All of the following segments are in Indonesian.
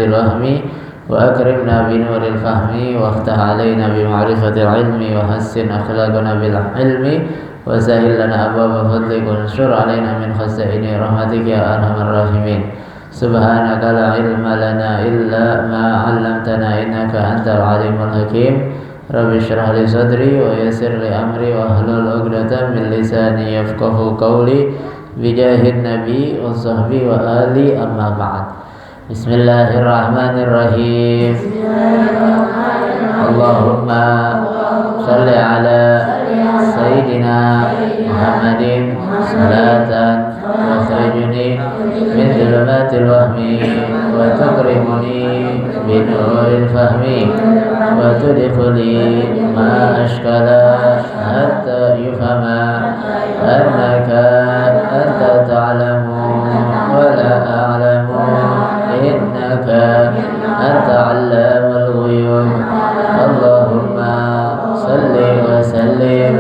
الوهم وأكرمنا بنور الفهم وافتح علينا بمعرفة العلم وحسن أخلاقنا بالحلم وسهل لنا أبواب فضلك وانشر علينا من خزائن رحمتك يا أرحم الراحمين. سبحانك لا علم لنا إلا ما علمتنا إنك أنت العليم الحكيم. رب اشرح لي صدري ويسر لي أمري واحلل عقدة من لساني يفقهوا قولي بجاه النبي وصحبه وآله أما بعد. Bismillahirrahmanirrahim. Allahumma salli ala Sayyidina Muhammadin salatan tukhrijuni min dhulumatil wahmi wa tukrimuni bi nuril fahmi wa tudkhili ma ashkala hatta yufhama annaka anta ta'lamu wa la a'lamu innaka anta 'allamul ghuyub. Allahumma salli wa sallim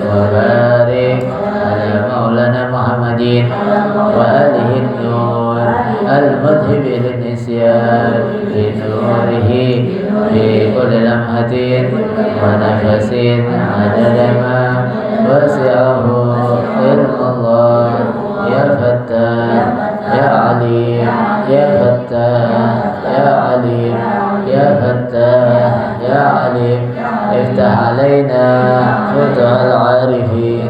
wa barik ala maulana Muhammadin wa alihi nur al-mudhib lin-nisyan bi nurihi bi kulli lamhatin wa nafasin adada ma wasi'ahu ilmullah ya fattah ya alim ya fattah ya alim ya fattah ya alim iftah alaina futuhal arifin.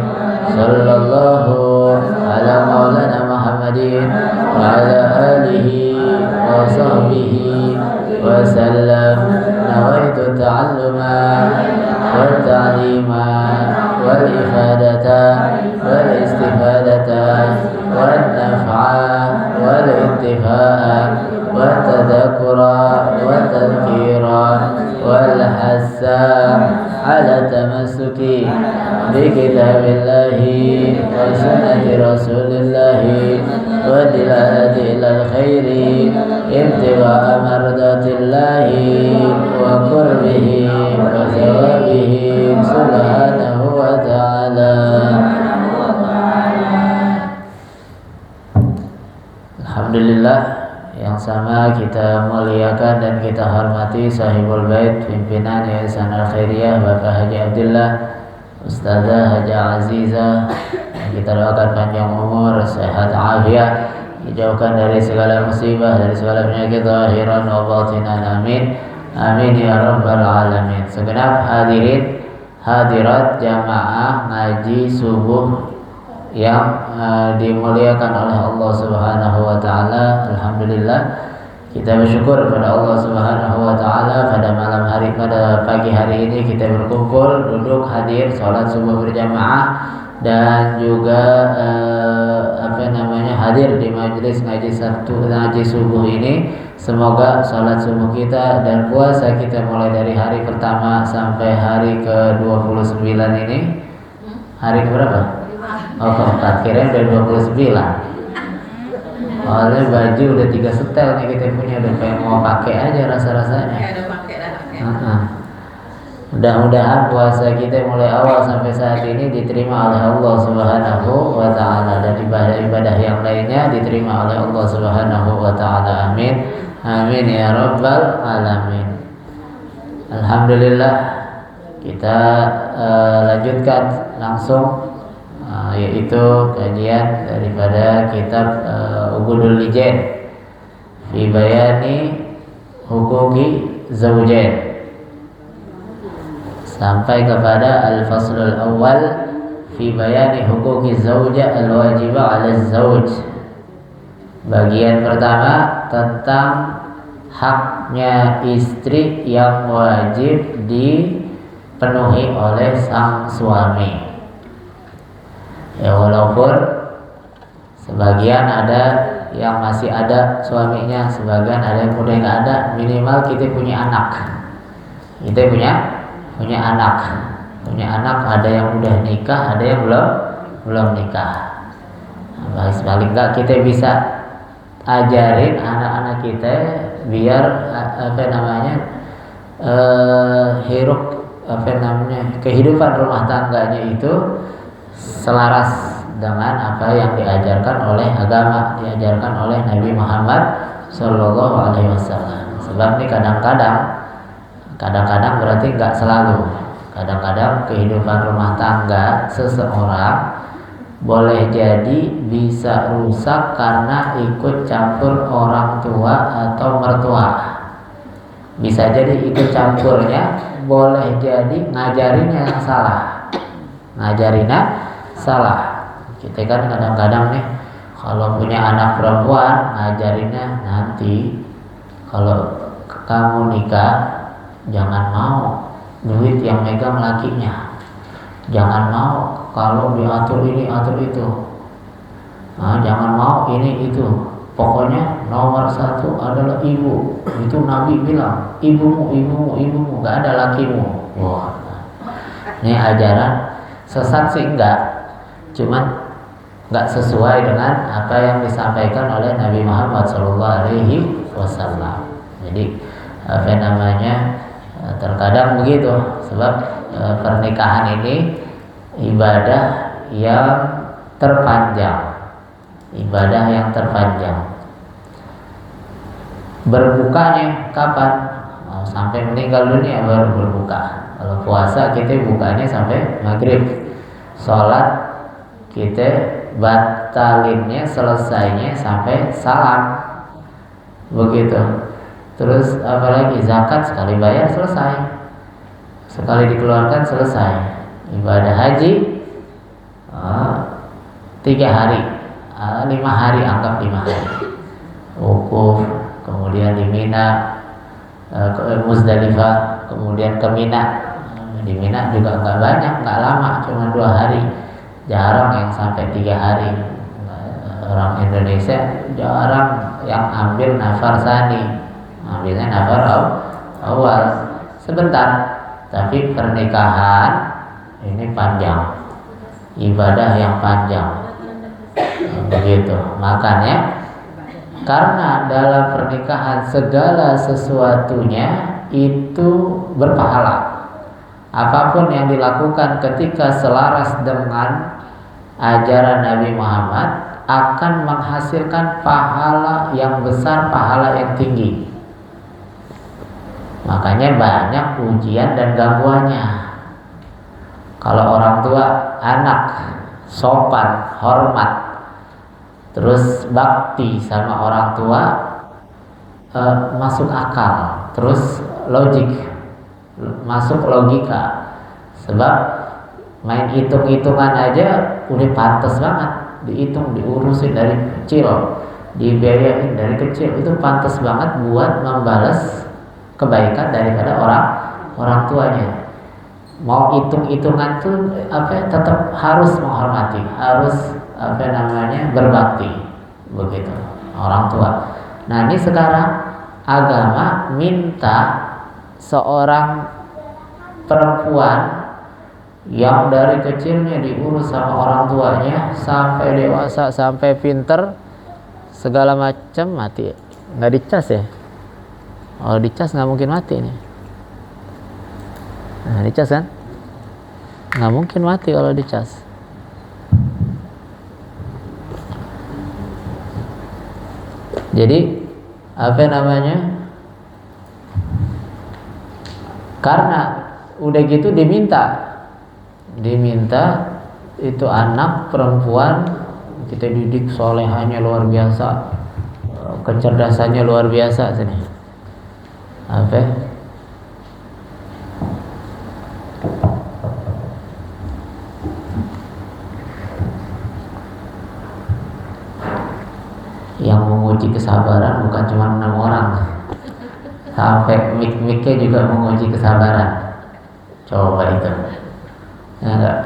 Sallallahu ala maulana Muhammadin wa ala alihi wa sahbihi wa sallam. Nawaitu ta'alluma wa ta'lima wal ifadata wal istifadata wal naf'a wal intifa'a wal tadhakkura wal tadhkira wal hassa ala tamassuki bi kitabillahi wa sunnati rasulillahi wa dilalati ilal khairi ibtigha'a mardatillahi wa qurbihi wa thawabihi subhanahu wa ta'ala. Alhamdulillah, yang sama kita muliakan dan kita hormati sahibul bait pimpinan Yayasan Al-Khairiyah Bapak Haji Abdullah, Ustazah Haja Aziza. Kita doakan panjang umur, sehat afiat, dijauhkan dari segala musibah, dari segala penyakit zahiran wa batinan. Amin. Amin ya rabbal alamin. Segenap hadirin hadirat jamaah ngaji subuh yang dimuliakan oleh Allah Subhanahu wa taala. Alhamdulillah, kita bersyukur kepada Allah Subhanahu wa taala pada malam hari, pada pagi hari ini kita berkumpul, duduk, hadir salat subuh berjamaah dan juga hadir di majelis ngaji Sabtu, ngaji subuh ini. Semoga salat subuh kita dan puasa kita mulai dari hari pertama sampai hari ke-29 ini. Hari ke berapa? Oh, keempat, kirain udah 29. Oleh baju udah 3 setel nih kita punya, udah pengen mau pakai aja rasa-rasanya. Udah pakai lah. Mudah-mudahan puasa kita mulai awal sampai saat ini diterima oleh Allah Subhanahu wa taala, dan ibadah-ibadah yang lainnya diterima oleh Allah Subhanahu wa taala. Amin. Amin ya rabbal alamin. Alhamdulillah, kita lanjutkan langsung yaitu kajian daripada kitab Uqudul Lijan fi bayani huquqi zawjain sampai kepada al-faslul awal fi bayani huquqi zawja al-wajibah 'ala az-zawj. Bagian pertama tentang haknya istri yang wajib dipenuhi oleh sang suami. Ya, walaupun sebagian ada yang masih ada suaminya, sebagian ada yang udah nggak ada, minimal kita punya anak. Kita punya anak. Ada yang udah nikah, ada yang belum nikah. Nah, paling nggak kita bisa ajarin anak-anak kita biar hirup kehidupan rumah tangganya itu selaras dengan apa yang diajarkan oleh agama, diajarkan oleh Nabi Muhammad Sallallahu Alaihi Wasallam. Sebab ini kadang-kadang berarti nggak selalu. Kadang-kadang kehidupan rumah tangga seseorang boleh jadi bisa rusak karena ikut campur orang tua atau mertua. Bisa jadi ikut campurnya, boleh jadi ngajarinnya salah. Kita kan kadang-kadang nih, kalau punya anak perempuan, ngajarinnya nanti kalau kamu nikah jangan mau duit yang megang lakinya, jangan mau kalau diatur ini atur itu, jangan mau ini itu. Pokoknya nomor satu adalah ibu. Itu Nabi bilang, ibumu, gak ada lakimu. Wah, ini ajaran sesat sih enggak, cuman nggak sesuai dengan apa yang disampaikan oleh Nabi Muhammad SAW. Jadi terkadang begitu, sebab pernikahan ini ibadah yang terpanjang. Berbukanya kapan? Sampai meninggal dunia baru berbuka. Kalau puasa kita bukanya sampai maghrib. Sholat kita batalinnya selesainya sampai salam, begitu. Terus apalagi zakat sekali bayar selesai, sekali dikeluarkan selesai. Ibadah haji 3 hari, 5 hari, anggap 5 hari wukuf, kemudian di Mina, Muzdalifah, kemudian ke Mina. Di Mina juga nggak banyak, nggak lama, cuma 2 hari. Jarang yang sampai 3 hari. Orang Indonesia jarang yang ambil nafar sani, ambilnya nafar awal sebentar. Tapi pernikahan ini panjang, ibadah yang panjang, begitu. Makanya karena dalam pernikahan segala sesuatunya itu berpahala. Apapun yang dilakukan ketika selaras dengan ajaran Nabi Muhammad akan menghasilkan pahala yang besar, pahala yang tinggi. Makanya banyak ujian dan gangguannya. Kalau orang tua anak sopan, hormat, terus bakti sama orang tua, masuk akal, terus logik, masuk logika. Sebab main hitung-hitungan aja udah pantas banget, dihitung, diurusin dari kecil, dibiayain dari kecil, itu pantas banget buat membalas kebaikan daripada orang tuanya. Mau hitung-hitungan tuh tetap harus menghormati, harus berbakti, begitu orang tua. Nah, ini sekarang agama minta seorang perempuan yang dari kecilnya diurus sama orang tuanya sampai dewasa, sampai pinter, segala macam, mati. Nggak dicas ya? Kalau dicas nggak mungkin mati nih. Nah, dicas kan? Nggak mungkin mati kalau dicas. Jadi karena udah gitu diminta itu anak perempuan kita didik solehanya luar biasa, kecerdasannya luar biasa sini. Yang menguji kesabaran bukan cuma 6 orang, sampai mik-miknya juga menguji kesabaran. Coba itu. Ya enggak?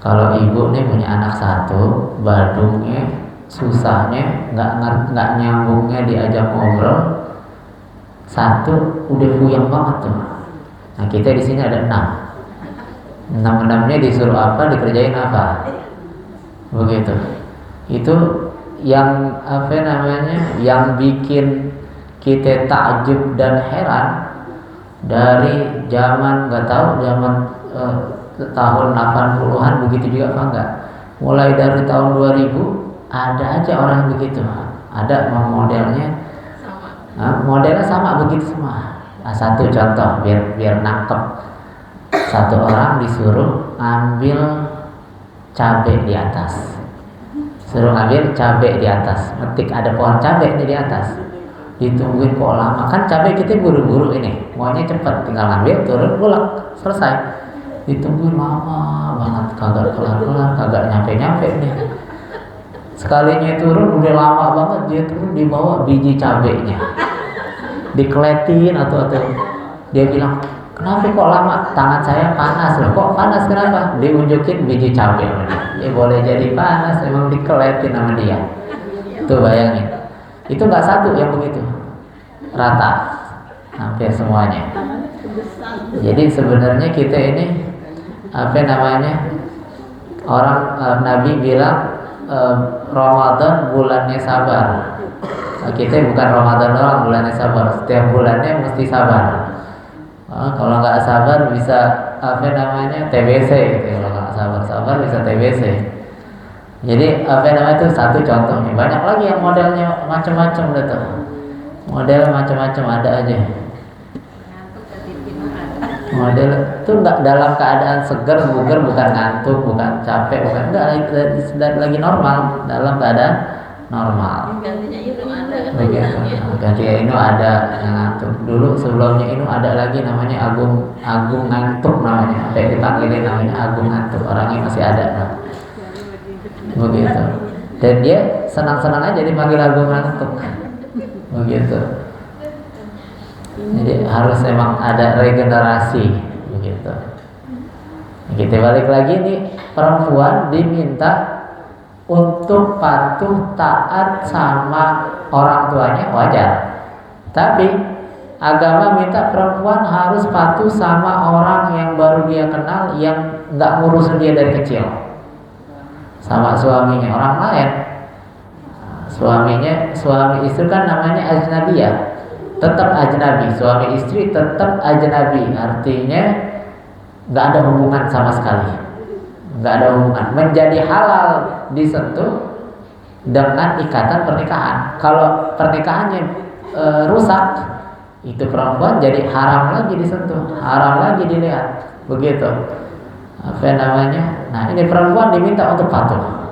Kalau ibu nih punya anak 1, badungnya, susahnya, nggak nyambungnya diajak ngobrol, 1 udah puyeng banget tuh. Nah, kita di sini ada 6. 6-6-nya disuruh apa, dikerjain apa, begitu. Itu yang yang bikin kita takjub dan heran. Dari zaman tahun 80-an begitu juga apa enggak, mulai dari tahun 2000 ada aja orang begitu. Ada modelnya Nah, modelnya sama begitu semua. Nah, satu contoh biar nangkep. Satu orang disuruh ambil cabai di atas. Suruh ambil cabai di atas. Metik ada pohon cabai ini di atas. Ditungguin kok lama. Kan cabai kita buru-buru ini. Maunya cepat, tinggal ambil, turun, pulang, selesai. Ditungguin lama banget, kagak kelar-kelar, kagak nyampe-nyampe nih. Sekalinya turun udah lama banget, dia turun dibawa biji cabenya. Dikeletin atau dia bilang, kenapa kok lama? Tangan saya panas loh. Kok panas kenapa? Diunjukin biji cabai. Ya boleh jadi panas, emang dikeletin sama dia. Tuh bayangin. Itu nggak satu yang begitu, rata, hampir semuanya. Jadi sebenarnya kita ini apa namanya? Orang Nabi bilang Ramadan bulannya sabar. Kita bukan Ramadan doang bulannya sabar. Setiap bulannya mesti sabar. Kalau nggak sabar bisa apa namanya TBC gitu. Kalau nggak sabar bisa TBC. Jadi apa namanya itu satu contohnya. Banyak lagi yang modelnya macam-macam gitu. Model macam-macam ada aja. Model itu nggak dalam keadaan segar, bugar, bukan ngantuk, bukan capek, bukan enggak lagi normal, dalam keadaan normal. Gantinya itu ada. Begitu. Gantinya itu ada yang ngantuk. Dulu sebelumnya itu ada lagi namanya Agung ngantuk namanya. Kayak dipanggilin namanya Agung ngantuk. Orangnya masih ada. Nah. Begitu. Dan dia senang-senang aja dipanggil Agung ngantuk. Begitu. Jadi harus emang ada regenerasi begitu. Kita balik lagi nih, perempuan diminta untuk patuh taat sama orang tuanya wajar. Tapi agama minta perempuan harus patuh sama orang yang baru dia kenal, yang nggak ngurus dia dari kecil. Sama suaminya orang lain. Suami istri kan namanya ajnabiyah. Tetap ajnabi, suami istri tetap ajnabi, artinya nggak ada hubungan sama sekali, nggak ada hubungan. Menjadi halal disentuh dengan ikatan pernikahan. Kalau pernikahannya rusak, itu perempuan jadi haram lagi disentuh, haram lagi dilihat, begitu. Apa namanya? Nah ini perempuan diminta untuk patuh.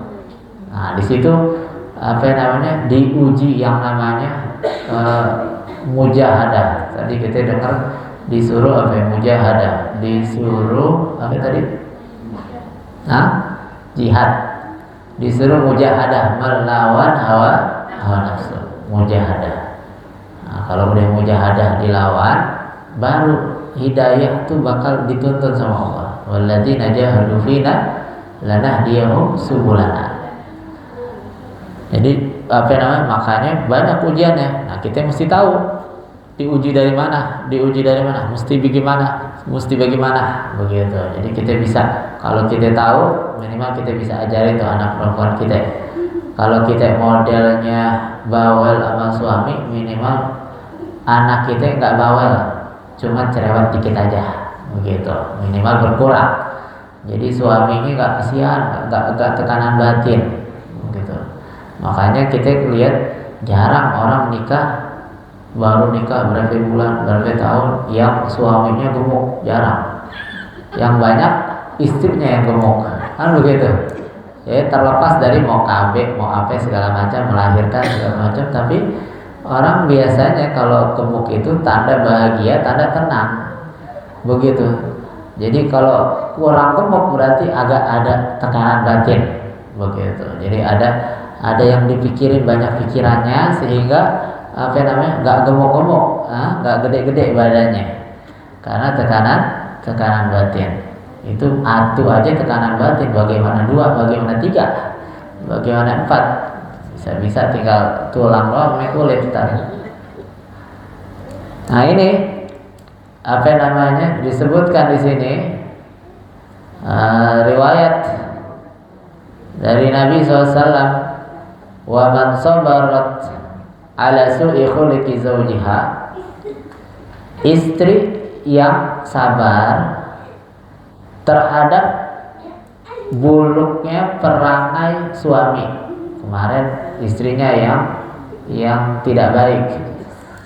Nah di situ apa namanya diuji yang namanya mujahadah. Tadi kita dengar disuruh apa ya? Mujahadah, disuruh apa tadi? Jihad. Disuruh mujahadah, melawan hawa nafsu. Mujahadah. Nah, kalau udah mujahadah dilawan, baru hidayah itu bakal dituntun sama Allah. Walladzina jahadu fina lanahdiyahum subulana. Jadi apa namanya, makanya banyak ujiannya. Nah kita mesti tahu diuji dari mana, mesti bagaimana, begitu. Jadi kita bisa, kalau kita tahu, minimal kita bisa ajari tuh anak perempuan kita. Kalau kita modelnya bawel sama suami, minimal anak kita nggak bawel, cuma cerewet dikit aja, begitu. Minimal berkurang. Jadi suaminya nggak kasihan, nggak tekanan batin. Makanya kita lihat jarang orang baru nikah berapa bulan, berapa tahun yang suaminya gemuk, jarang. Yang banyak istrinya yang gemuk, kan begitu. Ya terlepas dari mau KB, mau apa segala macam, melahirkan segala macam, tapi orang biasanya kalau gemuk itu tanda bahagia, tanda tenang, begitu. Jadi kalau kurang gemuk berarti agak ada tekanan batin, begitu. Jadi ada yang dipikirin, banyak pikirannya, sehingga apa namanya nggak gemuk-gemuk, nggak gede-gede badannya, karena tekanan batin. Itu atu aja tekanan batin, bagaimana 2, bagaimana 3, bagaimana 4, bisa tinggal tulang doang sama kulit tar. Nah ini apa namanya disebutkan di sini riwayat dari Nabi SAW. Wa man sabarat ala su'i khuluqi zawjiha, istri yang sabar terhadap buruknya perangai suami. Kemarin istrinya yang tidak baik,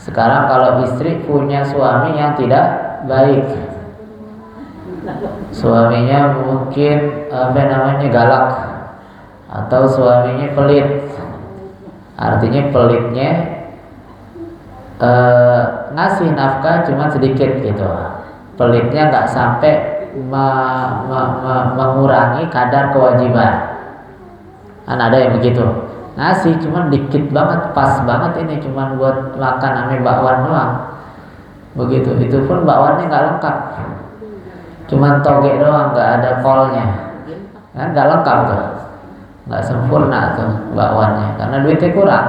Sekarang kalau istri punya suami yang tidak baik, suaminya mungkin galak, atau suaminya pelit. Artinya pelitnya ngasih nafkah cuma sedikit gitu. Pelitnya nggak sampai mengurangi kadar kewajiban. Kan ada yang begitu, ngasih cuma dikit banget, pas banget ini cuma buat makan ame bakwan doang. Begitu, itu pun bakwannya nggak lengkap, cuma toge doang, nggak ada kolnya, kan nggak lengkap tuh, nggak sempurna tuh bakwannya, karena duitnya kurang.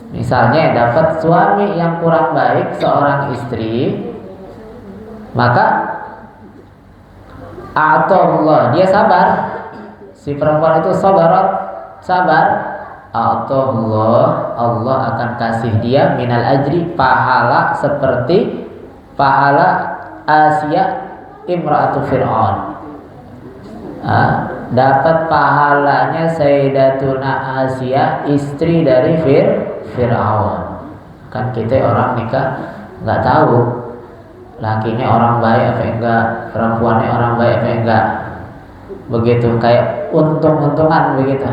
Misalnya dapat suami yang kurang baik, seorang istri, maka Allah, dia sabar. Si perempuan itu sabar, Allah akan kasih dia minal ajri, pahala seperti pahala Asia imra'atu Fir'aun. Dapat pahalanya Sayyidatuna Asia, istri dari Fir'aun. Kan kita orang nikah nggak tahu lakinya orang baik apa enggak, perempuannya orang baik apa enggak. Begitu, kayak untung-untungan begitu.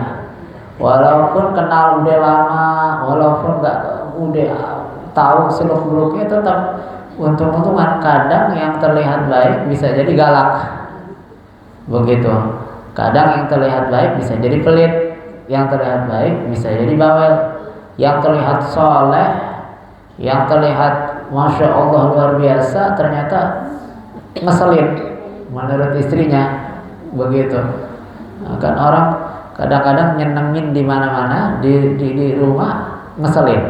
Walaupun kenal udah lama, walaupun nggak udah tahu seluk-beluknya, tetap untung-untungan. Kadang yang terlihat baik bisa jadi galak. Begitu. Kadang yang terlihat baik bisa jadi pelit, yang terlihat baik bisa jadi bawel, yang terlihat soleh, yang terlihat masya Allah luar biasa, ternyata ngeselin menurut istrinya. Begitu. Kan orang kadang-kadang nyenengin di mana-mana, di rumah ngeselin.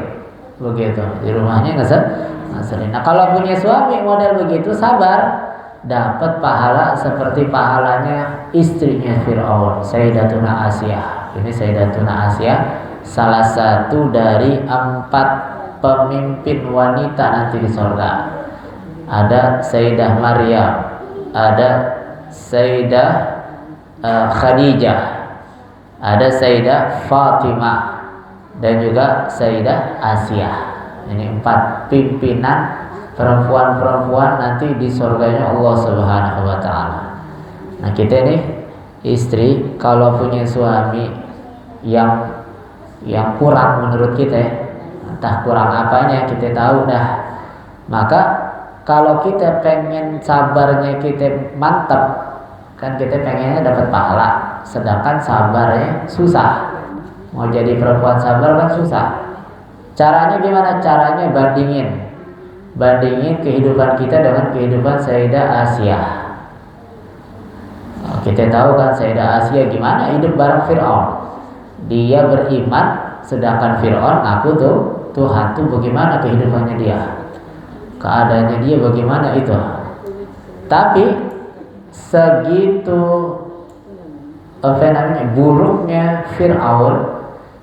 Begitu, di rumahnya ngeselin. Nah, kalau punya suami model begitu, sabar, dapat pahala seperti pahalanya istrinya Fir'aun, Sayyidatuna Asia. Ini Sayyidatuna Asia, salah satu dari 4 pemimpin wanita nanti di surga. Ada Sayyidah Maryam, ada Sayyidah Khadijah, ada Sayyidah Fatimah, dan juga Sayyidah Asia. Ini 4 pimpinan perempuan-perempuan nanti di surganya Allah Subhanahu wa ta'ala. Nah, kita nih istri kalau punya suami yang kurang menurut kita, entah kurang apanya kita tahu dah, maka kalau kita pengen sabarnya kita mantap, kan kita pengennya dapat pahala, sedangkan sabarnya susah. Mau jadi perempuan sabar kan susah. Caranya gimana? Caranya bandingin kehidupan kita dengan kehidupan Sayyidah Asia. Kita tahu kan Sayyidah Asia gimana hidup bareng Fir'aun. Dia beriman, sedangkan Fir'aun ngaku Tuhan. Tuh bagaimana kehidupannya dia, keadaannya dia bagaimana itu. Tapi segitu buruknya Fir'aun,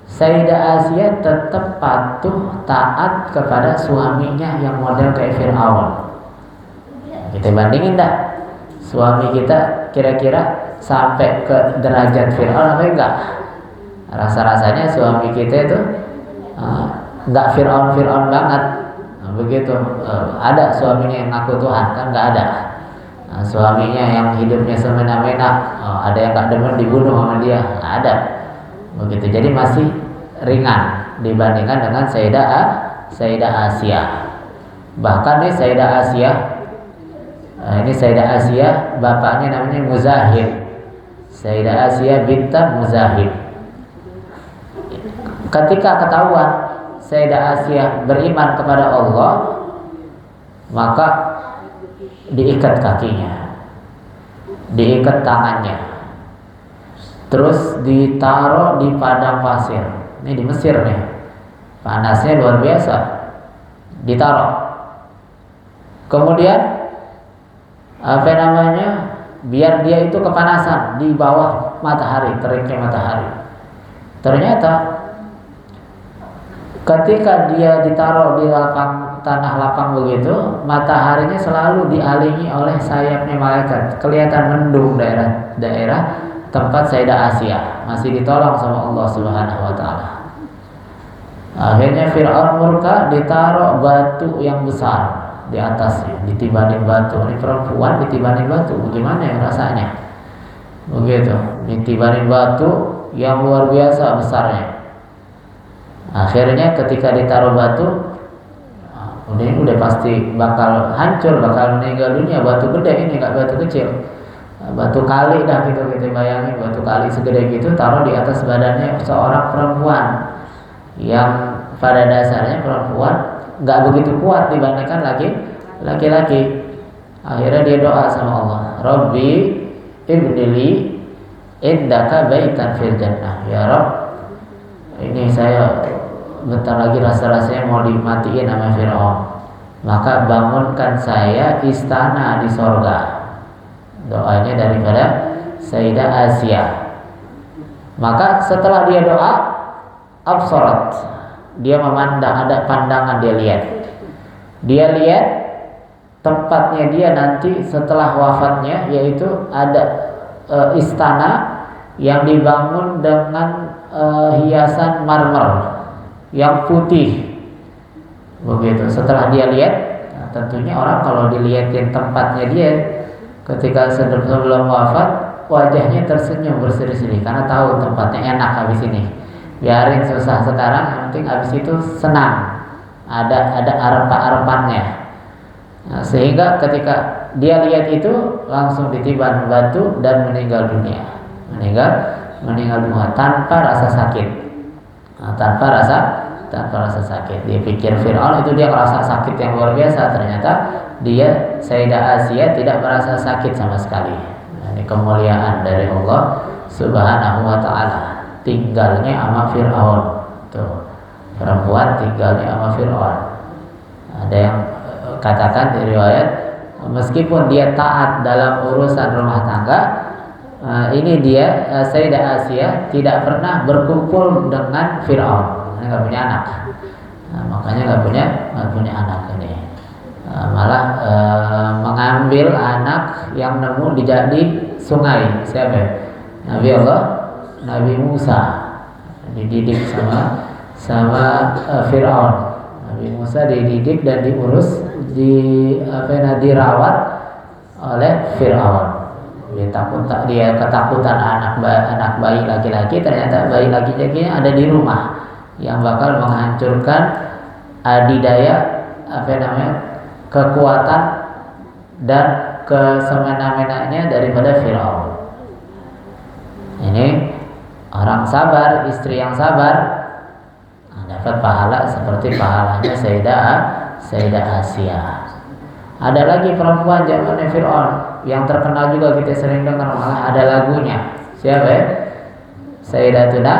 Sayyidah Asia tetap patuh taat kepada suaminya yang model kayak Fir'aun. Kita bandingin dah, suami kita kira-kira sampai ke derajat Fir'aun apa enggak? Rasa-rasanya suami kita itu enggak Fir'aun banget. Begitu. Ada suaminya yang ngaku Tuhan, kan enggak ada. Suaminya yang hidupnya semena-mena, ada yang enggak demen dibunuh sama dia, enggak ada. Begitu. Jadi masih ringan dibandingkan dengan Sayyidah Asia. Bahkan nih Sayyidah Asia, ini Sayyidah Asia bapaknya namanya Muzahib. Sayyidah Asia bintan Muzahib. Ketika ketahuan Sayyidah Asia beriman kepada Allah, maka diikat kakinya, diikat tangannya, terus ditaruh di padang pasir. Ini di Mesir nih, panasnya luar biasa. Ditaruh, kemudian biar dia itu kepanasan di bawah matahari, teriknya matahari. Ternyata ketika dia ditaruh di tanah lapang begitu, mataharinya selalu dialingi oleh sayapnya malaikat. Kelihatan mendung daerah tempat Sayyidah Asia, masih ditolong sama Allah Subhanahu wa ta'ala. Akhirnya Fir'aun murka, ditaruh batu yang besar di atasnya, ditibanin batu. Ini perempuan ditibanin batu, bagaimana ya rasanya? Begitu, ditibanin batu yang luar biasa besarnya. Akhirnya ketika ditaruh batu, udah pasti bakal hancur, bakal meninggal dunia. Batu gede ini, nggak batu kecil. Batu kali dah gitu, kita bayangin batu kali segede gitu taruh di atas badannya seorang perempuan yang pada dasarnya perempuan nggak begitu kuat dibandingkan laki-laki. Akhirnya dia doa sama Allah, Rabbi ibnili indaka baitan fil jannah. Ya Rabb, ini saya bentar lagi rasa-rasanya mau dimatiin sama Fir'aun, maka bangunkan saya istana di sorga. Doanya daripada Sayyidah Asia. Maka setelah dia doa, absarat, dia memandang, ada pandangan dia lihat. Dia lihat tempatnya dia nanti setelah wafatnya, yaitu ada istana yang dibangun dengan hiasan marmer yang putih. Begitu. Setelah dia lihat, nah, tentunya orang kalau dilihatin tempatnya dia ketika sebelum wafat, wajahnya tersenyum berseri-seri karena tahu tempatnya enak habis ini. Biarin susah sekarang, yang penting habis itu senang. Ada arepan-arepannya. Nah, sehingga ketika dia lihat itu langsung ditiban batu dan meninggal dunia. Meninggal dunia tanpa rasa sakit. Nah, tanpa rasa sakit. Dia pikir Fir'aun itu dia merasa sakit yang luar biasa, ternyata dia Sayyidah Asia tidak merasa sakit sama sekali. Nah, ini kemuliaan dari Allah Subhanahu wa ta'ala. Tinggalnya sama Fir'aun. Tuh, perempuan tinggalnya sama Fir'aun. Ada yang katakan di riwayat, meskipun dia taat dalam urusan rumah tangga, ini dia Sayyidah Asia tidak pernah berkumpul dengan Fir'aun. Nggak punya anak. Nah, makanya nggak punya anak ini. Malah mengambil anak yang nemu di sungai. Siapa? Nabi Allah, Nabi Musa dididik sama Fir'aun. Nabi Musa dididik dan diurus, dirawat oleh Fir'aun. Dia ketakutan anak bayi laki-laki, ternyata bayi laki-lakinya ada di rumah yang bakal menghancurkan adidaya kekuatan dan kesemena-menanya daripada Fir'aun. Ini orang sabar, istri yang sabar, dapat pahala seperti pahalanya Sayyidah Asia. Ada lagi perempuan zamannya Fir'aun yang terkenal juga, kita sering dengar, malah ada lagunya. Siapa ya? Sayyidatuna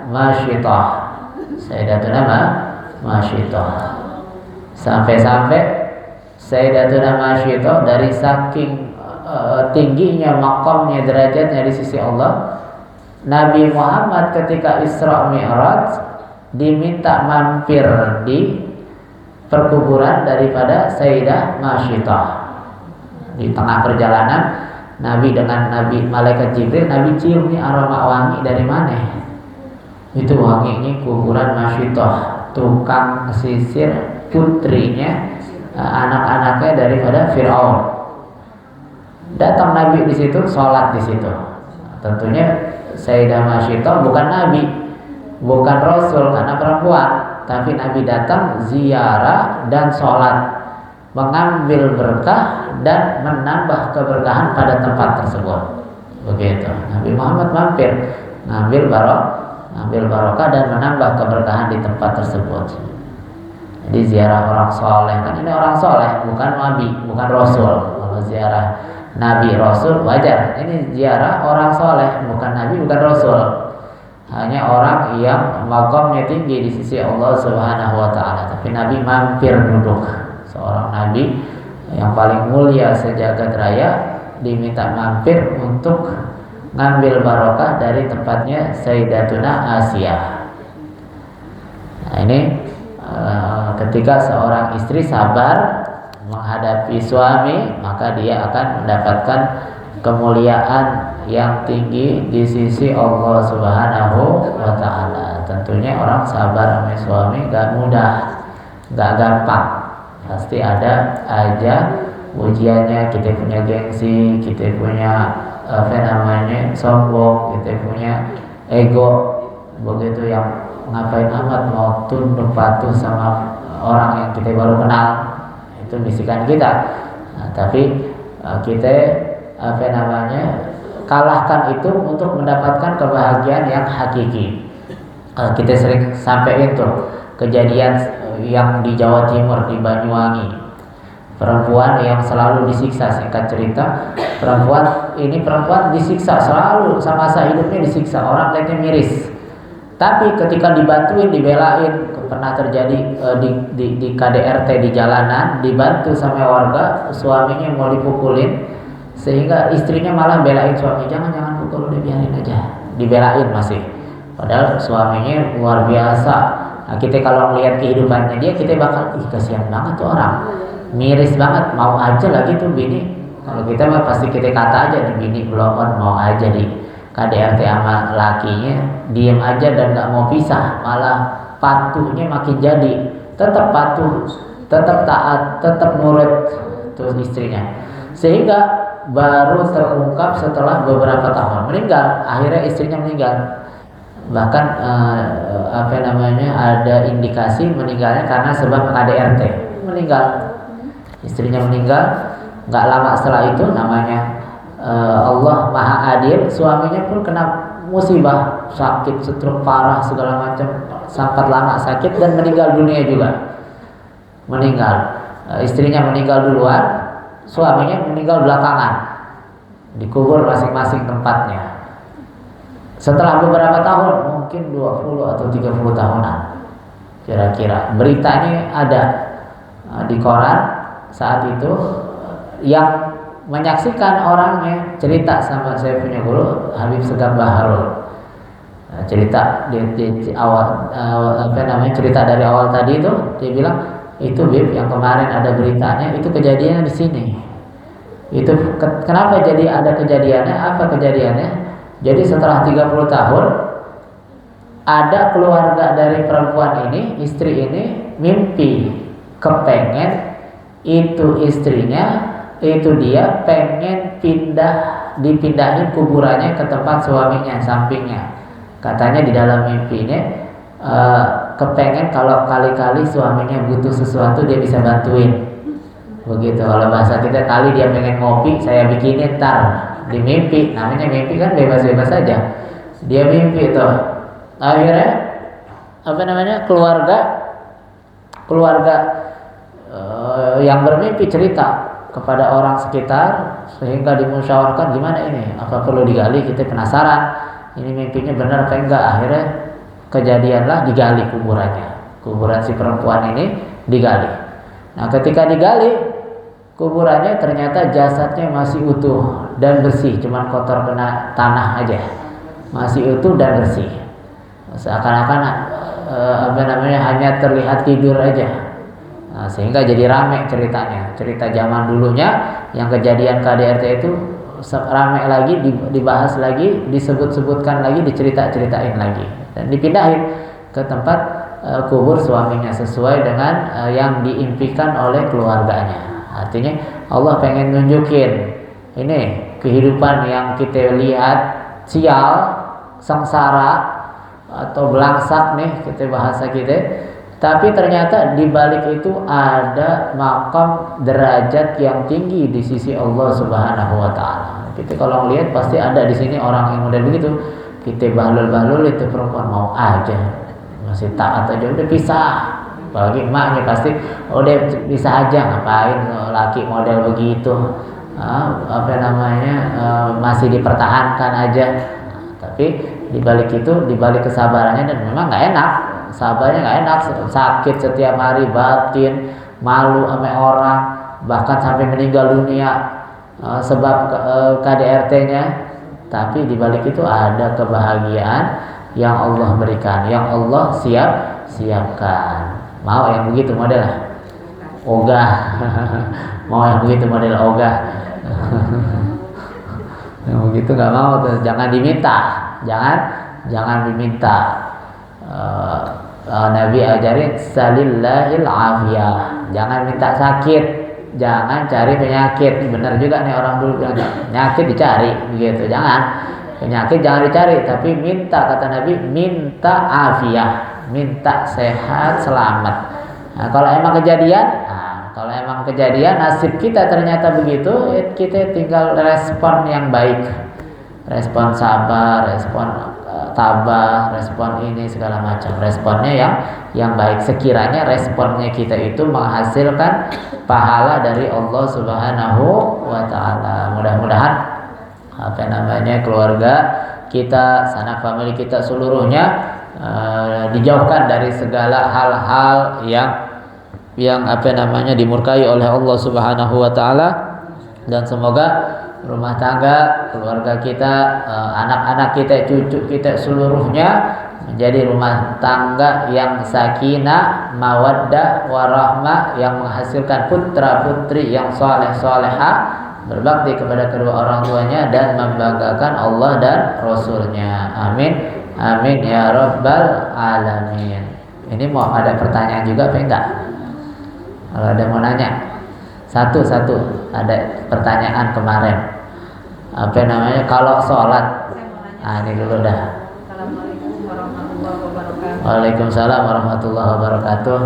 Masyitah. Sayyidatuna Masyitah. Sampai Sayyidatuna Masyitah dari saking tingginya makamnya, derajatnya di sisi Allah, Nabi Muhammad ketika Isra Mi'raj diminta mampir di perkuburan daripada Sayyidah Masyitah. Di tengah perjalanan Nabi dengan Malaikat Jibril, Nabi cium nih aroma wangi dari mana? Itu wangi ini kuburan Masyitah, tukang sisir putrinya, anak-anaknya daripada Fir'aun. Datang Nabi di situ, sholat di situ. Tentunya Sayyidah Masyitah bukan Nabi, bukan Rasul karena perempuan, tapi Nabi datang ziarah dan sholat, mengambil berkah dan menambah keberkahan pada tempat tersebut. Begitu. Nabi Muhammad mampir, ngambil barokah dan menambah keberkahan di tempat tersebut. Jadi ziarah orang soleh, kan ini orang soleh, bukan Nabi, bukan Rasul. Kalau ziarah Nabi Rasul wajar. Ini ziarah orang soleh, bukan Nabi, bukan Rasul. Hanya orang yang makamnya tinggi di sisi Allah Subhanahu wa ta'ala. Tapi Nabi mampir duduk. Seorang Nabi yang paling mulia sejagat raya diminta mampir untuk ngambil barokah dari tempatnya Sayyidatuna Asia. Nah, ini ketika seorang istri sabar menghadapi suami, maka dia akan mendapatkan kemuliaan yang tinggi di sisi Allah Subhanahu wa ta'ala. Tentunya orang sabar sama suami gak mudah, gak gampang. Pasti ada aja ujiannya. Kita punya gengsi, kita punya sombong, kita punya ego. Begitu yang ngapain amat mau tunduk patuh sama orang yang kita baru kenal, itu bisikan kita. Nah, tapi kita kalahkan itu untuk mendapatkan kebahagiaan yang hakiki. Kita sering sampaikan tuh kejadian yang di Jawa Timur, di Banyuwangi, perempuan yang selalu disiksa. Singkat cerita, perempuan disiksa selalu, semasa hidupnya disiksa, orang lihatnya miris. Tapi ketika dibantuin, dibelain, pernah terjadi di KDRT di jalanan, dibantu sama warga, suaminya mau dipukulin, sehingga istrinya malah belain suami, jangan pukul, udah biarin aja, dibelain masih. Padahal suaminya luar biasa. Nah, kita kalau melihat kehidupannya dia, kita bakal, kasihan banget tuh orang, miris banget, mau aja lagi tuh bini. Kalau kita mah pasti kita kata aja, di bini belum mau aja di KDRT sama lakinya, diem aja dan gak mau pisah, malah patuhnya makin jadi, tetap patuh, tetap taat, tetap nurut tuh istrinya. Sehingga baru terungkap setelah beberapa tahun meninggal, akhirnya istrinya meninggal. Bahkan ada indikasi meninggalnya karena sebab KDRT, meninggal, istrinya meninggal. Nggak lama setelah itu, namanya Allah Maha Adil, suaminya pun kena musibah, sakit, stroke parah segala macam, sangat lama sakit dan meninggal dunia juga. Meninggal, istrinya meninggal duluan, suaminya meninggal belakangan, dikubur masing-masing tempatnya. Setelah beberapa tahun, mungkin 20 atau 30 tahunan kira-kira, beritanya ada di koran saat itu. Yang menyaksikan orangnya cerita sama saya punya guru Habib Segaf Baharul. Cerita di awal cerita dari awal tadi itu, dia bilang itu Bib yang kemarin ada beritanya, itu kejadiannya di sini. Itu kenapa jadi ada kejadiannya? Apa kejadiannya? Jadi setelah 30 tahun ada keluarga dari perempuan ini, istri ini mimpi kepengen itu istrinya, itu dia pengen dipindahin kuburannya ke tempat suaminya, sampingnya. Katanya di dalam mimpinya kepengen kalau kali-kali suaminya butuh sesuatu dia bisa bantuin. Begitu kalau bahasa kita, kali dia pengen ngopi saya bikinin tar di mimpi. Namanya mimpi kan bebas-bebas saja. Dia mimpi tuh. Akhirnya keluarga yang bermimpi cerita kepada orang sekitar, sehingga dimusyawarahkan gimana ini, apa perlu digali, kita penasaran ini mimpinya benar apa enggak. Akhirnya kejadianlah digali kuburan si perempuan ini digali. Nah, ketika digali kuburannya, ternyata jasadnya masih utuh dan bersih, cuman kotor kena tanah aja, masih utuh dan bersih, seakan-akan hanya terlihat tidur aja. Nah, sehingga jadi rame ceritanya, cerita zaman dulunya yang kejadian KDRT itu rame lagi, dibahas lagi, disebut-sebutkan lagi, dicerita-ceritain lagi, dan dipindahin ke tempat kubur suaminya sesuai dengan yang diimpikan oleh keluarganya. Artinya Allah pengen nunjukin ini kehidupan yang kita lihat sial, sengsara atau belangsak nih kita bahasa kita. Tapi ternyata di balik itu ada makam derajat yang tinggi di sisi Allah Subhanahu wa taala. Kita kalau melihat pasti ada di sini orang yang model begitu. Kita bahlul itu perempuan mau aja, masih taat aja udah pisah. Apalagi emaknya pasti udah bisa aja, ngapain laki model begitu. Masih dipertahankan aja. Tapi di balik itu, di balik kesabarannya, dan memang nggak enak. Sabarnya nggak enak, sakit setiap hari, batin, malu sama orang, bahkan sampai meninggal dunia sebab KDRT-nya. Tapi di balik itu ada kebahagiaan yang Allah berikan, yang Allah siapkan. Mau yang begitu model ogah? Mau yang begitu model ogah? Yang begitu nggak mau tuh, jangan diminta, jangan diminta. Nabi ajarin salillahil afiyah, jangan minta sakit, jangan cari penyakit. Benar juga nih orang dulu bilang penyakit dicari begitu, jangan. Penyakit jangan dicari, tapi minta, kata Nabi, minta afiyah, minta sehat selamat. Nah, kalau emang kejadian nasib kita ternyata begitu, kita tinggal respon yang baik, respon sabar, respon tabah, respon ini segala macam, responnya yang baik. Sekiranya responnya kita itu menghasilkan pahala dari Allah Subhanahu wa taala. Mudah-mudahan keluarga kita, sanak famili kita seluruhnya dijauhkan dari segala hal-hal yang dimurkai oleh Allah Subhanahu wa taala, dan semoga rumah tangga, keluarga kita, anak-anak kita, cucu kita seluruhnya menjadi rumah tangga yang sakinah, mawaddah, warahmah, yang menghasilkan putra-putri yang saleh-salehah, berbakti kepada kedua orang tuanya dan membanggakan Allah dan Rasulnya. Amin, amin ya rabbal alamin. Ini mau ada pertanyaan juga apa enggak? Kalau ada mau nanya, satu-satu ada pertanyaan kemarin. Kalau sholat, ini dulu dah. Assalamualaikum warahmatullahi wabarakatuh. Waalaikumsalam warahmatullahi wabarakatuh.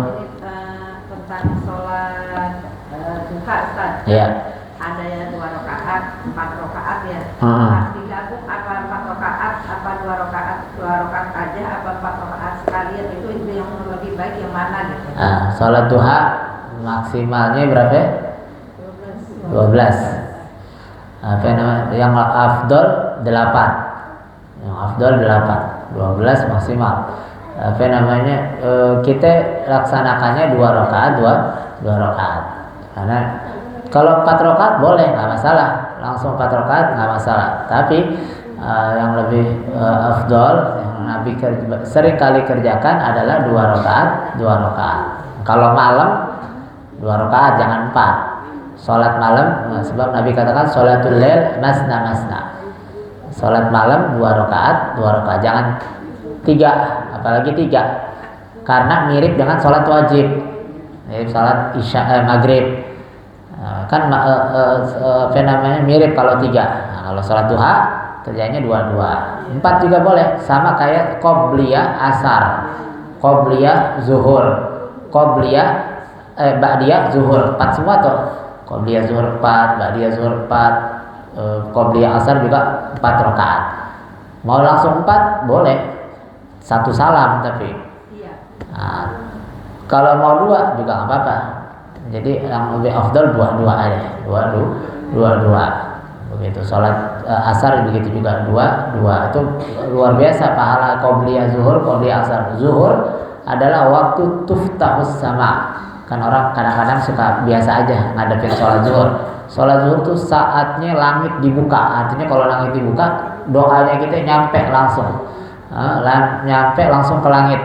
Tentang sholat duha, Ustaz. Iya. Ada ya 2 rakaat, 4 rakaat ya. Digabung apa 4 rakaat, apa 2 rakaat, 2 rakaat aja, apa 4 rakaat sekalian, itu yang lebih baik yang mana gitu? Sholat duha maksimalnya berapa? 12. Yang afdol 8. Yang afdol 8. 12 maksimal. Kita laksanakannya 2 rakaat, 2 rakaat. Karena kalau 4 rakaat boleh, nggak masalah, langsung 4 rakaat nggak masalah. Tapi yang lebih afdol, yang Nabi sering kali kerjakan adalah 2 rakaat, 2 rakaat. Kalau malam 2 rakaat, jangan 4. Sholat malam, sebab Nabi katakan sholatul lail masna masna. Sholat malam 2 rakaat, 2 rakaat, jangan 3, apalagi 3, karena mirip dengan sholat wajib, sholat isya, maghrib. Kan mirip kalau 3. Kalau sholat duha kerjanya 2-2. 4 juga boleh, sama kayak qobliyah asar, qobliyah zuhur, qobliyah ba'diyah zuhur, 4 semua tuh. Qobliyah zuhur 4, ba'diyah zuhur 4, qobliyah asar juga 4 rakaat. Mau langsung 4 boleh, 1 salam tapi. Kalau mau 2 juga nggak apa-apa. Jadi yang lebih afdal 2 aja, 2. Begitu. Sholat asar begitu juga 2. Itu luar biasa pahala qobliyah zuhur, qobliyah asar. Zuhur adalah waktu tuftahus sama. Kan orang kadang-kadang suka biasa aja ngadepin sholat zuhur. Sholat zuhur tuh saatnya langit dibuka. Artinya kalau langit dibuka, doanya kita nyampe langsung, nyampe langsung ke langit.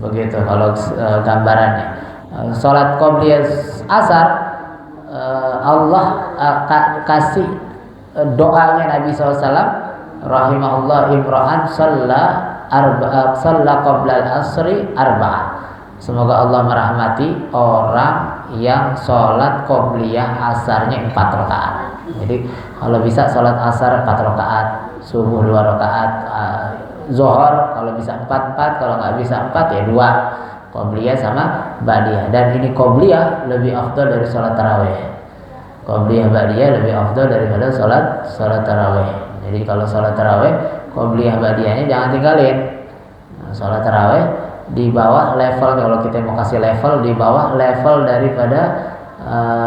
Begitu kalau gambarannya. Sholat qobliyah asar, Allah kasih doanya Nabi SAW, rahimahullah imra'an shalla qabla al-asri arba'ah. Semoga Allah merahmati orang yang sholat qobliyah asarnya 4 rakaat. Jadi kalau bisa sholat asar 4 rakaat, subuh 2 rakaat, zuhur kalau bisa 4, kalau nggak bisa 4 ya 2, qobliyah sama ba'diyah. Dan ini qobliyah lebih afdal dari sholat tarawih. Qobliyah ba'diyah lebih afdal daripada sholat tarawih. Jadi kalau sholat tarawih, qobliyah ba'diyahnya jangan tinggalin. Sholat tarawih di bawah level, kalau kita mau kasih level, di bawah level daripada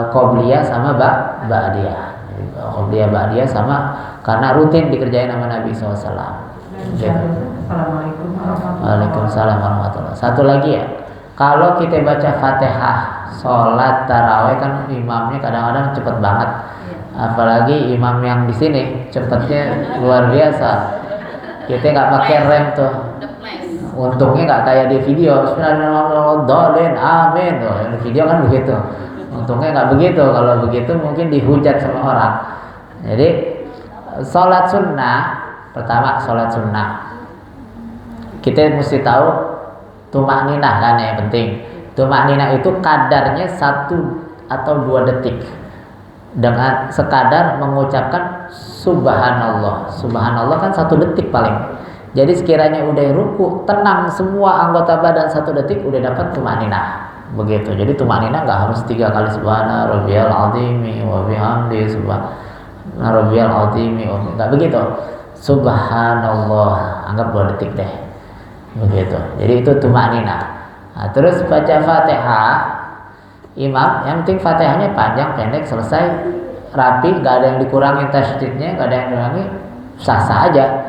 qobliyah sama ba'diyah. Qobliyah ba'diyah sama, karena rutin dikerjain sama Nabi SAW. Assalamualaikum warahmatullahi wabarakatuh. Waalaikumsalam warahmatullahi. Satu lagi ya, kalau kita baca Fatihah sholat tarawih kan imamnya kadang-kadang cepet banget, apalagi imam yang di sini cepetnya luar biasa. Kita nggak pakai rem tuh. Untungnya nggak kayak di video, Bismillahirrahmanirrahim, amin. Tuh, di video kan begitu. Untungnya nggak begitu. Kalau begitu mungkin dihujat sama orang. Jadi sholat sunnah, pertama sholat sunnah kita mesti tahu tumakninah kan yang penting. Tumakninah itu kadarnya 1 atau 2 detik dengan sekadar mengucapkan subhanallah. Subhanallah kan 1 detik paling. Jadi sekiranya udah ruku, tenang semua anggota badan 1 detik, udah dapat tumakninah. Begitu. Jadi tumakninah nggak harus 3 kali subhana rabbiyal azimi wa bihamdi subhana rabbiyal azimi, nggak begitu. Subhanallah, anggap 2 detik deh. Begitu. Jadi itu tumakninah. Nah, terus baca Fatihah, imam yang penting Fatihahnya panjang, pendek, selesai, rapi, nggak ada yang dikurangin tasydidnya, nggak ada yang dikurangi, sah-sah aja.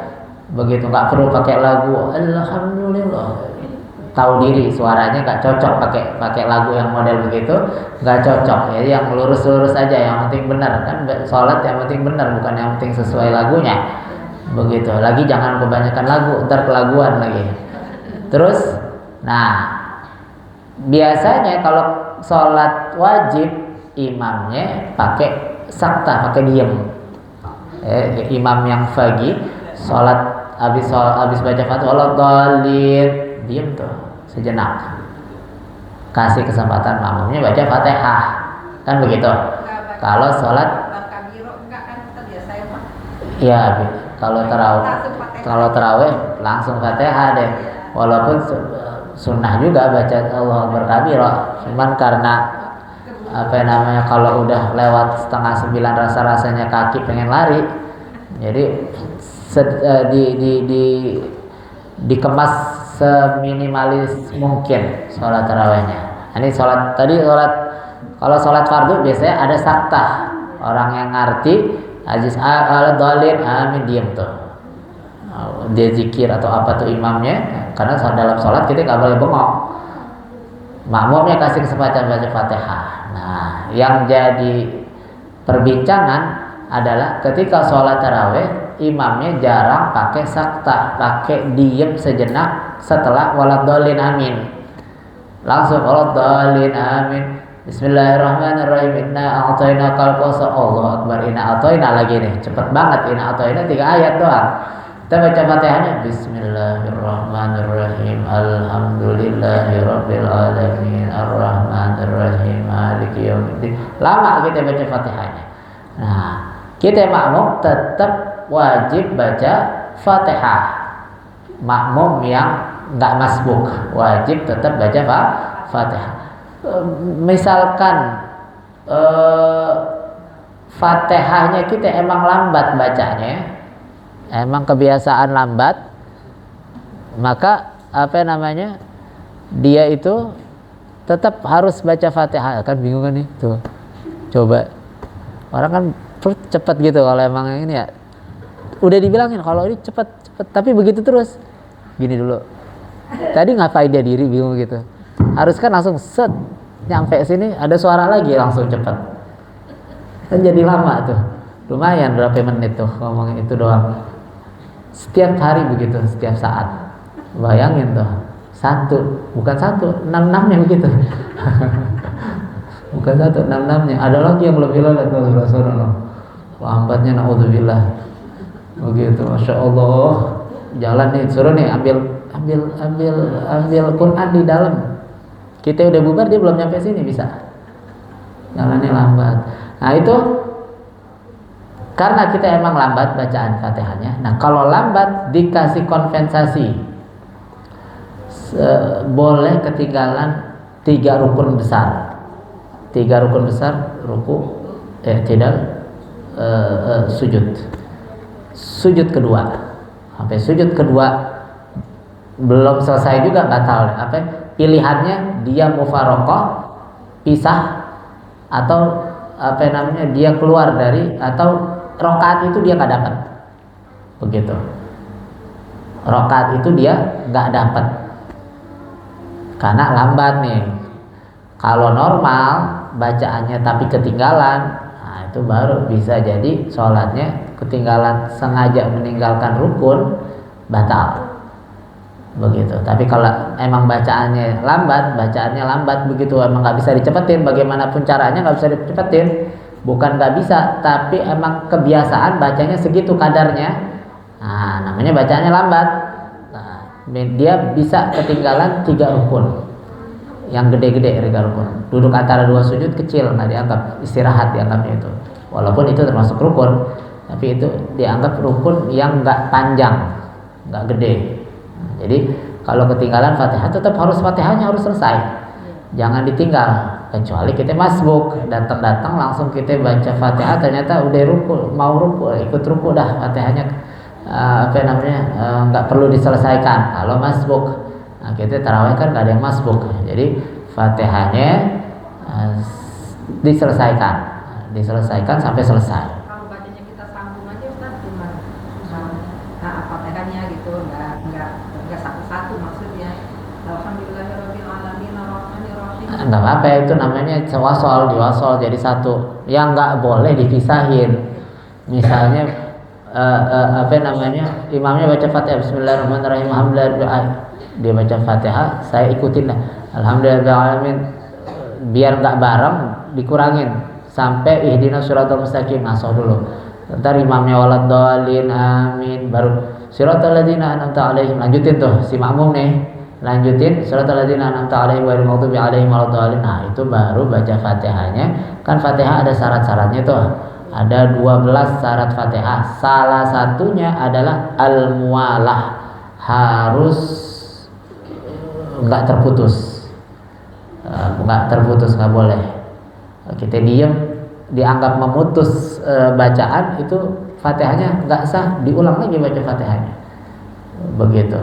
Begitu, nggak perlu pakai lagu alhamdulillah. Tahu diri suaranya nggak cocok pakai lagu yang model begitu, nggak cocok. Jadi yang lurus-lurus aja, yang penting benar kan, sholat yang penting benar, bukan yang penting sesuai lagunya. Begitu. Lagi jangan kebanyakan lagu, ntar kelaguan lagi. Terus, nah biasanya kalau sholat wajib imamnya pakai sakta, pakai diem. Imam yang fagi sholat habis baca Fatihah waladhdallin, diem tuh sejenak, kasih kesempatan makmumnya baca Fatihah, kan begitu. Kalau sholat ya, kalau tarawih langsung Fatihah deh, walaupun sunnah juga baca Allahu Akbar kabira, cuman karena kalau udah lewat 8:30 rasa-rasanya kaki pengen lari, jadi dikemas seminimalis mungkin sholat tarawihnya. Ini kalau sholat fardu biasanya ada saktah, orang yang ngerti aziz al-dhalin amin diem tuh, dia zikir atau apa tuh imamnya, karena dalam sholat kita nggak boleh bengong, makmumnya kasih kesempatan baca Fatihah. Nah, yang jadi perbincangan adalah ketika sholat tarawih imamnya jarang pakai sakta, pakai diem sejenak setelah waladhdallin amin, langsung waladhdallin amin, bismillahirrahmanirrahim, inna a'tainakal kautsar, Allahu akbar, inna a'taina lagi nih, cepet banget, inna a'taina 3 ayat doang. Kita baca Fatihahnya bismillahirrahmanirrahim, alhamdulillahirabbil alamin, arrahmanirrahim, maliki yaumiddin. Lama kita baca Fatihahnya. Nah, kita makmum tetap wajib baca Fatihah. Makmum yang nggak masbuk wajib tetap baca Fatihah. Misalkan Fatihahnya kita emang lambat bacanya, emang kebiasaan lambat, maka dia itu tetap harus baca Fatihah. Kan bingung kan nih tuh, coba orang kan cepet gitu kalau emang ini ya, udah dibilangin kalau ini cepet, tapi begitu terus. Gini dulu, tadi ngapain dia diri bingung gitu, harus kan langsung set nyampe sini ada suara lagi langsung cepet, kan jadi lama tuh. Lumayan berapa menit tuh ngomongin itu doang. Setiap hari begitu, setiap saat. Bayangin tuh, 6-6-nya begitu. Bukan 6-6-nya, ada lagi yang lebih lambat tuh Rasulullah. Lambatnya naudzubillah. Begitu, masya Allah. Jalan nih, suruh nih ambil Quran di dalam. Kita udah bubar, dia belum nyampe sini bisa. Jalannya lambat. Nah itu karena kita emang lambat bacaan Fatihahnya. Nah kalau lambat dikasih kompensasi, boleh ketinggalan 3 rukun besar. 3 rukun besar, ruku, sujud kedua. Sampai sujud kedua belum selesai juga batal. Pilihannya dia mufaraqah, pisah, atau dia keluar dari, atau rakaat itu dia nggak dapat. Begitu. Rakaat itu dia nggak dapat karena lambat nih. Kalau normal bacaannya tapi ketinggalan, nah itu baru bisa jadi sholatnya ketinggalan, sengaja meninggalkan rukun, batal. Begitu. Tapi kalau emang bacaannya lambat begitu, emang nggak bisa dicepetin, bagaimanapun caranya nggak bisa dicepetin. Bukan nggak bisa, tapi emang kebiasaan bacanya segitu kadarnya. Nah, namanya bacaannya lambat. Nah, dia bisa ketinggalan 3 rukun yang gede-gede 3 rukun. Duduk antara 2 sujud kecil, nggak dianggap istirahat, dianggapnya itu. Walaupun itu termasuk rukun, tapi itu dianggap rukun yang nggak panjang, nggak gede. Jadi kalau ketinggalan Fatihah tetap harus Fatihahnya harus selesai, jangan ditinggal. Kecuali kita masbuk, datang langsung kita baca Fatihah, ternyata udah ruku, mau ruku, ikut ruku dah, Fatihahnya nggak perlu diselesaikan. Kalau masbuk, nah, kita tarawih kan nggak ada yang masbuk, jadi Fatihahnya diselesaikan sampai selesai. Kalau bacanya kita sambung aja Ustaz, gimana? Fatihahnya gitu, nggak satu-satu maksudnya. Alhamdulillahirabbil alamin arrahmanirrahim. Nggak apa-apa, itu namanya diwasol jadi satu. Yang nggak boleh dipisahin. Misalnya imamnya baca Fatihah Bismillahirrahmanirrahim, alhamdulillah, dia baca Fatihah, saya ikutin lah, alhamdulillahirrahmanirrahim, biar nggak bareng, dikurangin sampai ihdinas siratal mustaqim, ngasoh dulu. Ntar imamnya waladhdallin amin, baru siratal ladzina an'amta alaihim, lanjutin tuh si makmum nih, lanjutin siratal ladzina an'amta alaihim ghairil maghdubi alaihim waladdallin. Nah, itu baru baca Fatihahnya. Kan Fatihah ada syarat-syaratnya tuh. Ada 12 syarat Fatihah. Salah satunya adalah al-muwalah, harus nggak terputus, nggak boleh. Kita diam dianggap memutus bacaan, itu Fatihahnya nggak sah, diulang lagi baca Fatihahnya. Begitu.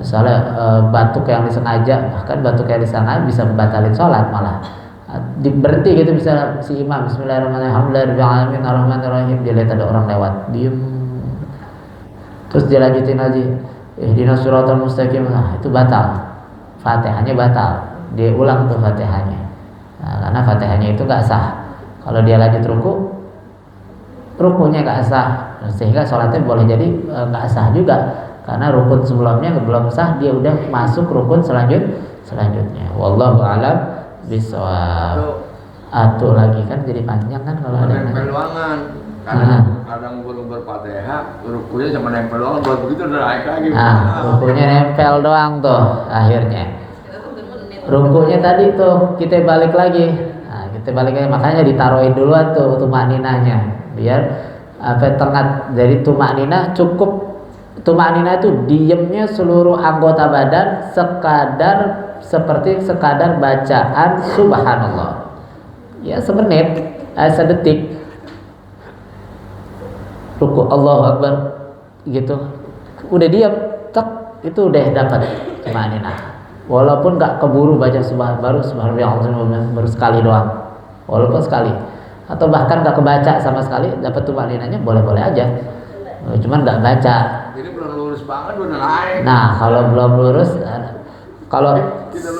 Soalnya batuk yang disengaja, bahkan batuk yang disengaja bisa membatalin sholat malah. Berhenti gitu, bisa si imam Bismillahirrahmanirrahim arrahmanirrahim, dia lihat ada orang lewat, diem, terus dia lanjutin lagi ihdinas siratal mustaqim, nah itu batal, Fatihahnya batal, dia ulang tuh Fatihahnya. Nah, karena Fatihahnya itu nggak sah. Kalau dia lanjut rukunya nggak sah, sehingga sholatnya boleh jadi nggak sah juga, karena rukun sebelumnya belum sah, dia udah masuk rukun selanjutnya. Wallahu a'lam bisawab. Atuh lagi kan jadi panjang kan kalau ada nempel ruangan. Kadang belum berfatihah, rukunya sama nempel ruangan, buat begitu udah naik lagi. Nah, rukunya nempel doang tuh akhirnya. Rukunya tadi tuh kita balik lagi. Nah, kita balik lagi, makanya ditaruhin duluan tuh tumakninahnya. Biar tengah dari tumakninah cukup. Tumakninah itu diemnya seluruh anggota badan seperti sekadar bacaan subhanallah. Ya semenit, sedetik. Ruku Allahu Akbar gitu. Udah diam, tak itu udah dapat tumakninah. Walaupun nggak keburu baca subhanallah baru sekali doang. Walaupun sekali, atau bahkan nggak kebaca sama sekali, dapat tumakninahnya boleh-boleh aja. Cuman nggak baca. Ini belum lurus banget udah naik. Nah, kalau belum lurus, kalau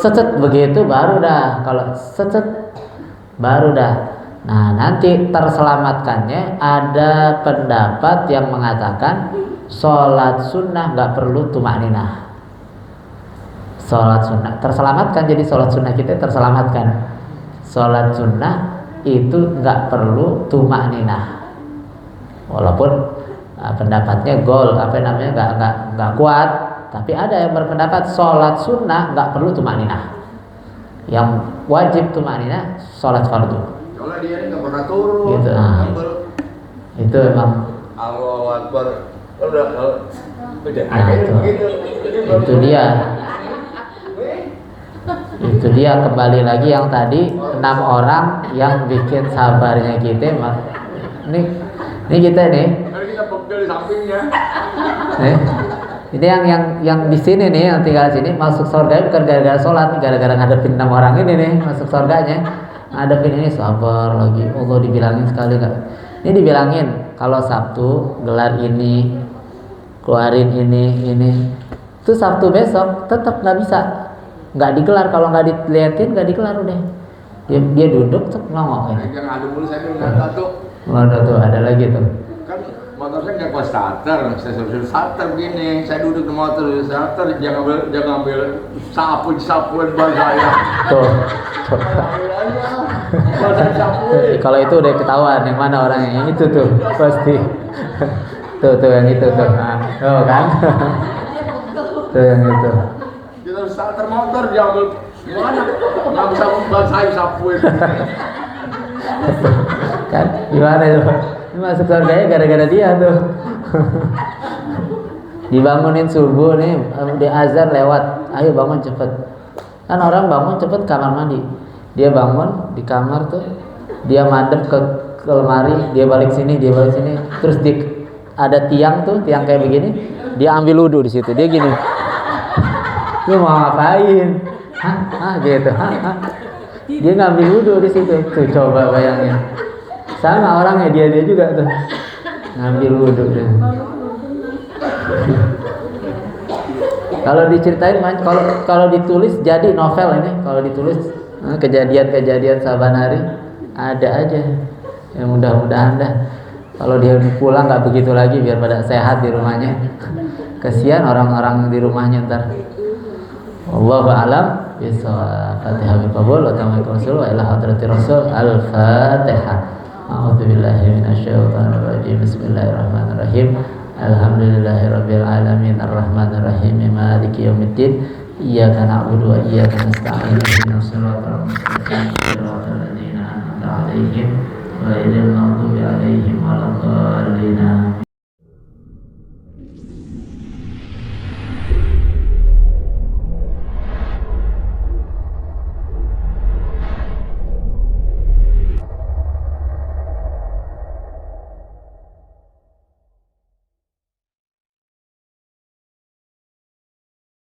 secet begitu baru dah. Kalau secet baru dah. Nah, nanti terselamatkannya ada pendapat yang mengatakan sholat sunnah nggak perlu tumakninah. Sholat sunnah terselamatkan, jadi sholat sunnah kita terselamatkan. Sholat sunnah itu nggak perlu tumakninah. Walaupun pendapatnya nggak kuat, tapi ada yang berpendapat sholat sunnah nggak perlu tumakninah. Yang wajib tumakninah sholat fardu. Soalnya dia nggak pernah turun. Gitu. Nah, itu emang. Allahu Akbar. Udah. Nah, itu dia. Itu dia, kembali lagi yang tadi 6 orang yang bikin sabarnya kita. Ini kita nih. Kita pegel di sampingnya. Ini yang di sini nih, yang tinggal di sini masuk surga bukan gara-gara sholat, gara-gara ngadepin 6 orang ini nih masuk surganya. Ngadepin ini sabar lagi. Allah dibilangin sekali nggak? Ini dibilangin kalau Sabtu gelar ini, keluarin ini. Itu Sabtu besok tetap nggak bisa. Nggak digelar, kalau nggak diliatin nggak digelar udah. Dia duduk tuh ngomong. Yang ada mulu saya nggak tuh. Tuh ada lagi tuh. Kan motor saya nggak kuat starter, saya suruh starter begini. Saya duduk di motor starter, jangan ambil sapuin ban saya. Tuh. Kalau itu udah ketahuan yang mana orangnya, yang itu tuh pasti. Tuh yang itu tuh. Nah, tuh kan. Tuh yang itu. Kita starter motor diambil gimana? Nggak bisa membuat saya sapuin. Kan gimana itu? Ini masuk surganya gara-gara dia tuh. Dibangunin subuh nih, di azan lewat, ayo bangun cepet. Kan orang bangun cepet kamar mandi. Dia bangun di kamar tuh, dia madep ke lemari, dia balik sini, terus ada tiang tuh, tiang kayak begini, dia ambil wudhu di situ, dia gini. Lu mau ngapain? Hah, gitu. Hah. Dia ngambil wudhu di situ, tuh coba bayangin. Sama orangnya dia juga tuh ngambil wudhu deh. Kalau diceritain, kalau ditulis jadi novel ini. Kalau ditulis kejadian-kejadian saban hari ada aja. Ya mudah-mudahan dah. Kalau dia pulang nggak begitu lagi, biar pada sehat di rumahnya. Kasihan orang-orang di rumahnya ntar. Wallahu a'lam bishawab. Fatihah bil qabul wa tamat rasul wa ila hadratir rasul. Al-Fatihah. A'udzubillahi minasyaitonir rajim. Bismillahirrahmanirrahim. Alhamdulillahirabbil alamin arrahmanir rahim maliki yaumiddin. Iyyaka na'budu wa iyyaka nasta'in. Ihdinas siratal mustaqim. Shiratal ladzina an'amta 'alaihim ghairil maghdubi 'alaihim waladdallin.